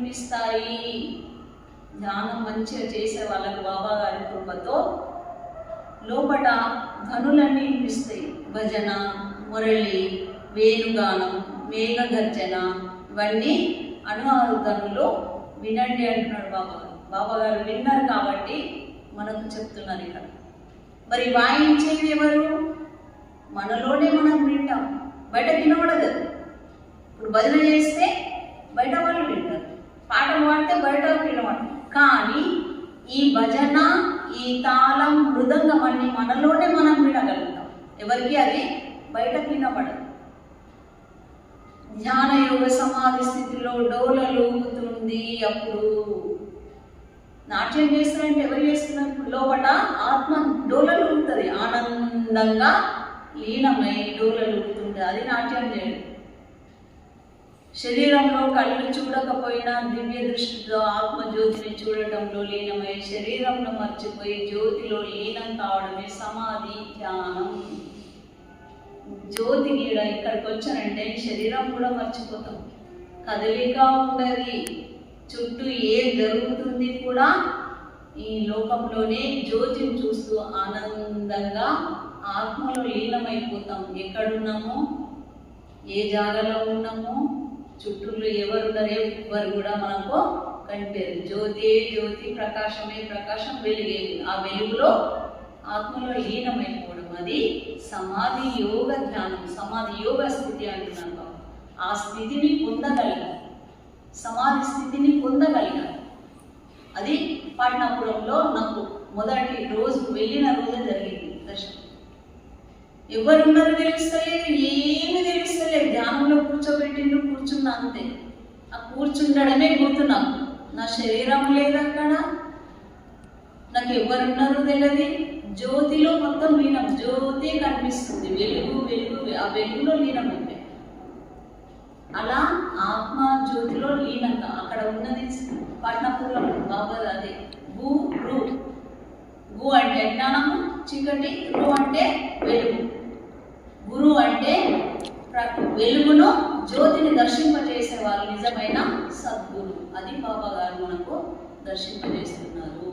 వినిపిస్తాయి. ధ్యానం మంచిగా చేసే వాళ్ళకు బాబా గారి కృపతో లోపల ధనులన్నీ వినిపిస్తాయి. భజన, మురళి, వేణుగానం, మేఘగర్జన ఇవన్నీ అణువారు ధనులు వినండి అంటున్నాడు బాబా గారు. బాబా గారు విన్నారు కాబట్టి మనకు చెప్తున్నారు ఇక్కడ. మరి వాయించేవి ఎవరు? మనలోనే మనం వింటాం, బయట వినబడదు. ఇప్పుడు భజన చేస్తే బయట వాళ్ళు వింటారు, పాటలు పాడితే బయట వినబడదు. కానీ ఈ భజన, ఈ తాళం, మృదంగం అన్ని మనలోనే మనం వినగలుగుతాం. ఎవరికి అది బయటకు వినబడదు. ధ్యాన యోగ సమాధి స్థితిలో డోలలు ఊగుతుంది. అప్పుడు నాట్యం చేస్తున్నారంటే ఎవరు చేస్తున్నారు? లోపల ఆత్మ డోలలు ఊగుతుంది, ఆనందంగా లీనమై డోలలు ఊగుతుంది. అది నాట్యం చేయడం. శరీరంలో కళ్ళు చూడకపోయినా దివ్య దృష్టితో ఆత్మజ్యోతిని చూడటంలో లీనమై శరీరంలో మర్చిపోయి జ్యోతిలో లీనం కావడమే సమాధి ధ్యానం. జ్యోతి గీడ ఇక్కడికి వచ్చానంటే శరీరం కూడా మర్చిపోతాం, కదలిక ఉండదు, చుట్టూ ఏం జరుగుతుంది కూడా ఈ లోకంలోనే జ్యోతిని చూస్తూ ఆనందంగా ఆత్మలో లీనమైపోతాం. ఎక్కడున్నామో, ఏ జాగాలో ఉన్నామో, చుట్టూలో ఎవరున్నారు ఎవరు కూడా మనకు కనిపించదు. జ్యోతి జ్యోతి, ప్రకాశమే ప్రకాశం, వెలుగేది. ఆ వెలుగులో ఆత్మలో లీనమైపోవడం అది సమాధి యోగ ధ్యానం, సమాధి యోగ స్థితి అంటున్నాను. ఆ స్థితిని పొందగలిగారు, సమాధి స్థితిని పొందగలిగారు. అది పాట్నాపురంలో నాకు మొదటి రోజు వెళ్ళిన రోజే జరిగింది దర్శనం. ఎవరున్నారు తెలుస్తలేదు, ఏమి తెలుస్తలేదు. ధ్యానంలో కూర్చోబెట్టిండు, కూర్చున్నా అంతే. ఆ కూర్చుండడమే గుర్తు నాకు. నా శరీరం లేదు అక్కడ, నాకు ఎవరున్నారో తెలియదు. జ్యోతిలో మొత్తం లీనం, జ్యోతి కనిపిస్తుంది, వెలుగు వెలుగు, ఆ వెలుగులో లీనం ఉంది. అలా ఆత్మ జ్యోతిలో లీనంగా అక్కడ ఉన్నది పాట్నాపురం బాబా. అదే భూ రు. భూ అంటే జ్ఞానము, చీకటి, రు అంటే వెలుగు. గురు అంటే వెలుగును, జ్యోతిని దర్శింపజేసే వాళ్ళు నిజమైన సద్గురు. అది బాబా గారు మనకు దర్శింపజేస్తున్నారు.